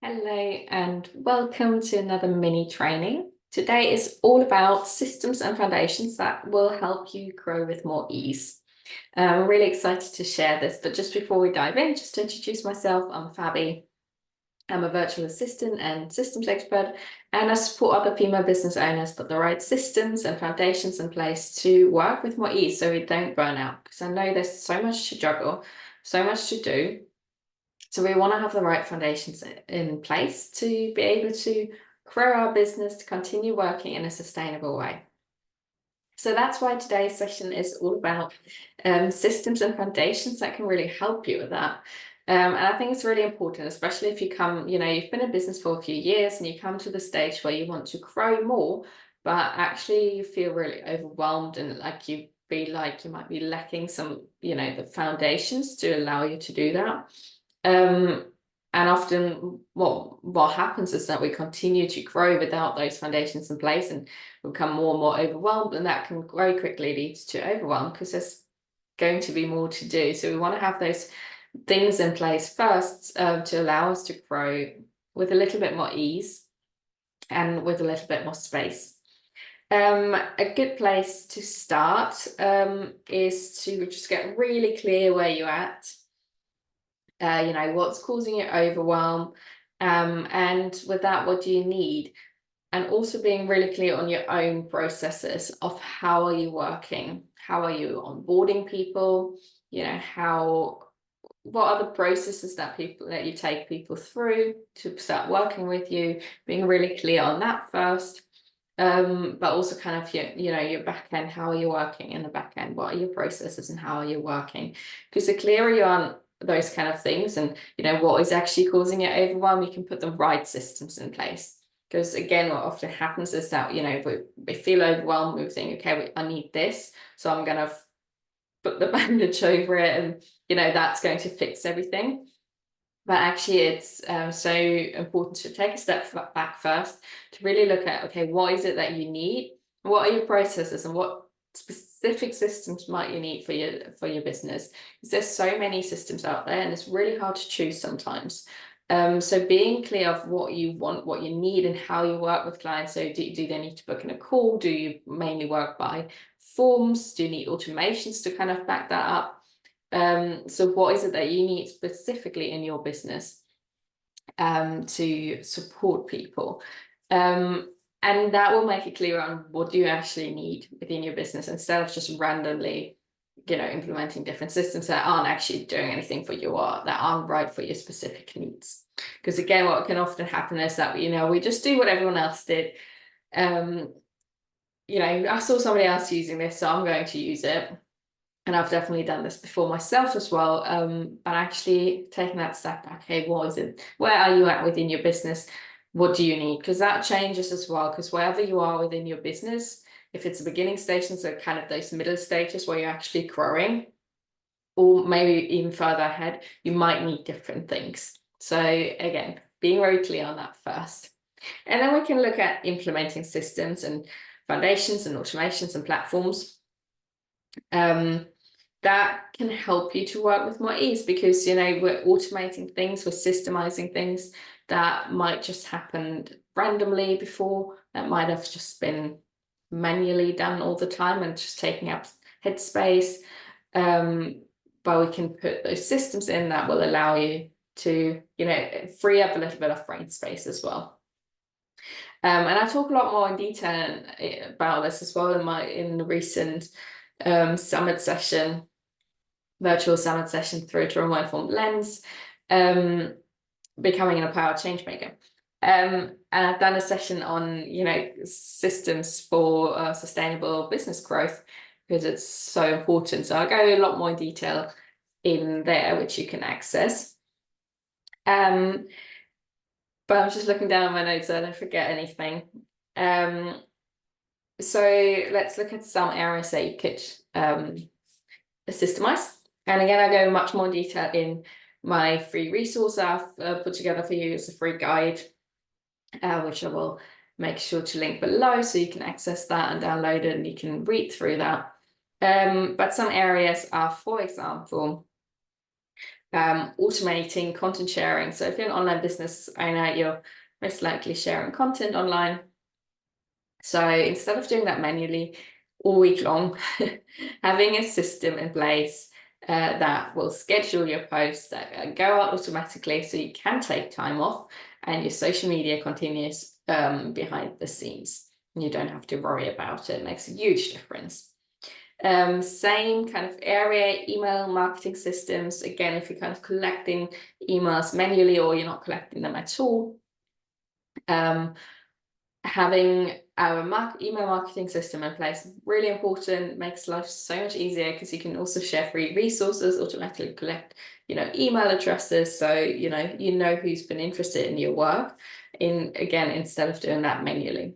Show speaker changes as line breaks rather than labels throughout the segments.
Hello and welcome to another mini training. Today is all about systems and foundations that will help you grow with more ease. I'm really excited to share this, but just before we dive in, just to introduce myself, I'm Fabi. I'm a virtual assistant and systems expert, and I support other female business owners put the right systems and foundations in place to work with more ease so we don't burn out. Because I know there's so much to juggle, so much to do. So we want to have the right foundations in place to be able to grow our business, to continue working in a sustainable way. So that's why today's session is all about systems and foundations that can really help you with that. And I think it's really important, especially if you come, you've been in business for a few years and you come to the stage where you want to grow more, but actually you feel really overwhelmed and like you feel like you might be lacking some, the foundations to allow you to do that. And often what happens is that we continue to grow without those foundations in place and become more and more overwhelmed, and that can very quickly lead to overwhelm because there's going to be more to do. So we want to have those things in place first to allow us to grow with a little bit more ease and with a little bit more space. A good place to start is to just get really clear where you're at. What's causing you overwhelm, and with that, what do you need? And also being really clear on your own processes of how are you working? How are you onboarding people? What are the processes that you take people through to start working with you? Being really clear on that first. But also kind of your back end, how are you working in the back end? What are your processes and how are you working? Because the clearer you are on those kind of things and what is actually causing you overwhelm, you can put the right systems in place. Because again, what often happens is that we feel overwhelmed, we think, okay, I need this, so I'm gonna put the bandage over it, and that's going to fix everything. But actually, it's so important to take a step back first to really look at, okay, what is it that you need? What are your processes and what specific systems might you need for your business? Because there's so many systems out there and it's really hard to choose sometimes. So being clear of what you want, what you need, and how you work with clients. So do they need to book in a call? Do you mainly work by forms? Do you need automations to kind of back that up? So what is it that you need specifically in your business to support people? And that will make it clear on what do you actually need within your business instead of just randomly, implementing different systems that aren't actually doing anything for you or that aren't right for your specific needs. Because again, what can often happen is that, we just do what everyone else did. I saw somebody else using this, so I'm going to use it. And I've definitely done this before myself as well. But actually taking that step back, hey, what is it? Where are you at within your business? What do you need? Because that changes as well. Because wherever you are within your business, if it's the beginning stations or kind of those middle stages where you're actually growing, or maybe even further ahead, you might need different things. So again, being very clear on that first. And then we can look at implementing systems and foundations and automations and platforms. That can help you to work with more ease because we're automating things, we're systemizing things that might just happen randomly before, that might have just been manually done all the time and just taking up headspace. But we can put those systems in that will allow you to free up a little bit of brain space as well. And I talk a lot more in detail about this as well in the recent summit session, virtual summit session through a trauma-informed lens, becoming an empowered change maker. And I've done a session on, systems for sustainable business growth because it's so important. So I'll go a lot more in detail in there, which you can access. But I'm just looking down my notes so I don't forget anything. So let's look at some areas that you could systemize. And again, I go much more detail in my free resource I've put together for you as a free guide, which I will make sure to link below so you can access that and download it and you can read through that. But some areas are, for example, automating content sharing. So if you're an online business owner, you're most likely sharing content online. So instead of doing that manually all week long, having a system in place that will schedule your posts that go out automatically so you can take time off and your social media continues behind the scenes. You don't have to worry about it. It makes a huge difference. Same kind of area, email marketing systems. Again, if you're kind of collecting emails manually or you're not collecting them at all, having our email marketing system in place, really important, makes life so much easier because you can also share free resources, automatically collect, email addresses. So, you know who's been interested in your work again, instead of doing that manually.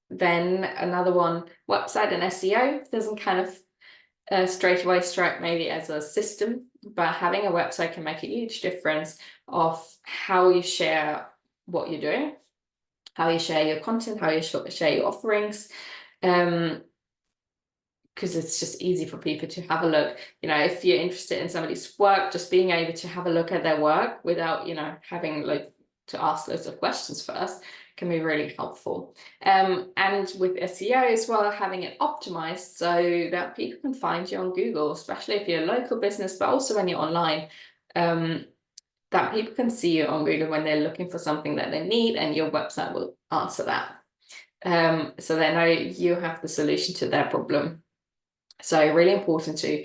Then another one, website and SEO doesn't kind of straight away strike maybe as a system, but having a website can make a huge difference of how you share what you're doing, how you share your content, how you share your offerings, because it's just easy for people to have a look. If you're interested in somebody's work, just being able to have a look at their work without, having to ask loads of questions first can be really helpful. And with SEO as well, having it optimized so that people can find you on Google, especially if you're a local business, but also when you're online, that people can see you on Google when they're looking for something that they need, and your website will answer that. So they know you have the solution to their problem. So really important to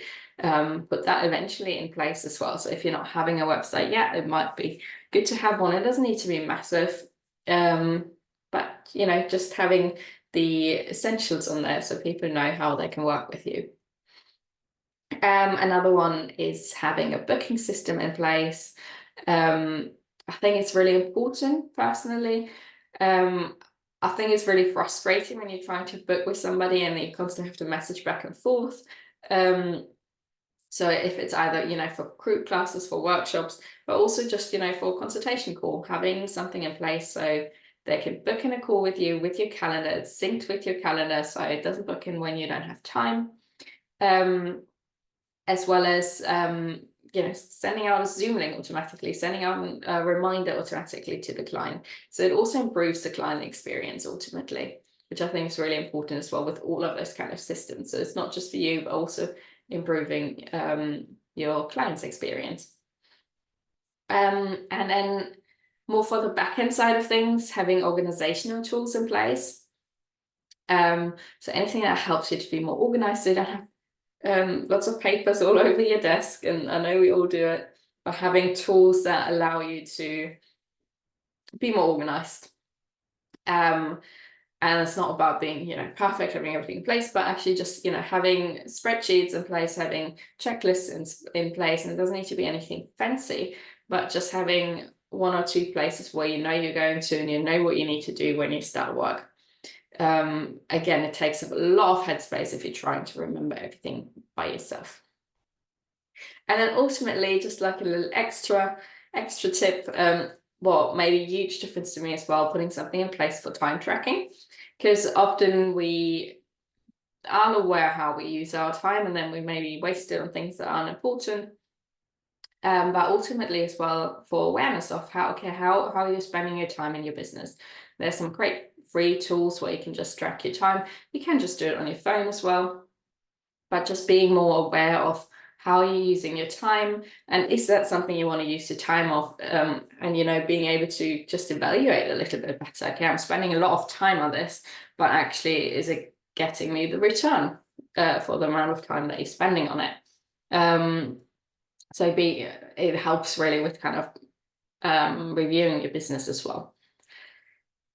put that eventually in place as well. So if you're not having a website yet, it might be good to have one. It doesn't need to be massive, but just having the essentials on there so people know how they can work with you. Another one is having a booking system in place. I think it's really important personally. I think it's really frustrating when you're trying to book with somebody and you constantly have to message back and forth. So if it's either, for group classes, for workshops, but also just, for a consultation call, having something in place so they can book in a call with you, with your calendar, it's synced with your calendar, so it doesn't book in when you don't have time. As well as, sending out a Zoom link automatically, sending out a reminder automatically to the client. So it also improves the client experience ultimately, which I think is really important as well with all of those kind of systems. So it's not just for you, but also improving your client's experience. And then more for the back-end side of things, having organizational tools in place. So anything that helps you to be more organized, so you don't have lots of papers all over your desk, and I know we all do it, but having tools that allow you to be more organized. And it's not about being, perfect, having everything in place, but actually just, having spreadsheets in place, having checklists in place, and it doesn't need to be anything fancy, but just having one or two places where you're going to and you know what you need to do when you start work. Again, it takes up a lot of headspace if you're trying to remember everything by yourself. And then ultimately, just like a little extra tip, what made a huge difference to me as well, putting something in place for time tracking, because often we aren't aware how we use our time, and then we maybe waste it on things that aren't important. But ultimately as well, for awareness of how you're spending your time in your business. There's some great free tools where you can just track your time. You can just do it on your phone as well, but just being more aware of how you're using your time, and is that something you want to use your time off, and being able to just evaluate a little bit better. Okay, I'm spending a lot of time on this, but actually is it getting me the return for the amount of time that you're spending on it? So it helps really with kind of reviewing your business as well.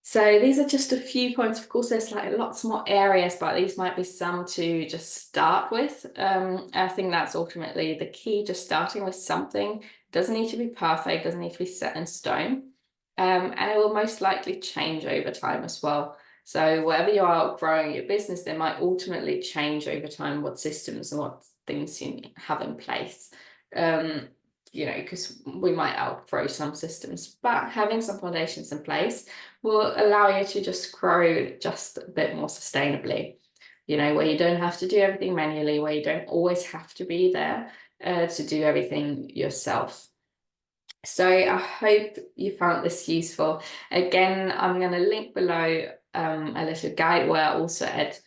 So these are just a few points. Of course, there's lots more areas, but these might be some to just start with. I think that's ultimately the key, just starting with something. It doesn't need to be perfect, doesn't need to be set in stone. And it will most likely change over time as well. So wherever you are growing your business, they might ultimately change over time what systems and what things you have in place. Because we might outgrow some systems, but having some foundations in place will allow you to just grow just a bit more sustainably, where you don't have to do everything manually, where you don't always have to be there, to do everything yourself. So I hope you found this useful. Again, I'm going to link below a little guide where I also add,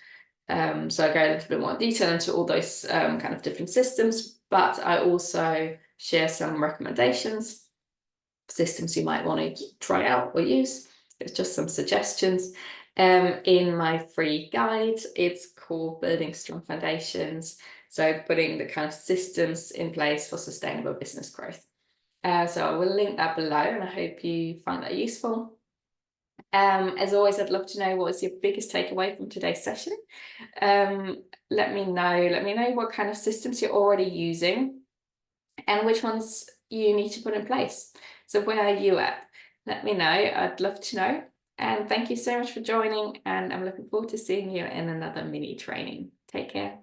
so I go a little bit more detail into all those kind of different systems, but I also share some recommendations, systems you might want to try out or use. It's just some suggestions. In my free guide, it's called Building Strong Foundations. So putting the kind of systems in place for sustainable business growth. So I will link that below, and I hope you find that useful. As always, I'd love to know what was your biggest takeaway from today's session. Let me know what kind of systems you're already using and which ones you need to put in place. So where are you at? Let me know. I'd love to know. And thank you so much for joining, and I'm looking forward to seeing you in another mini training. Take care.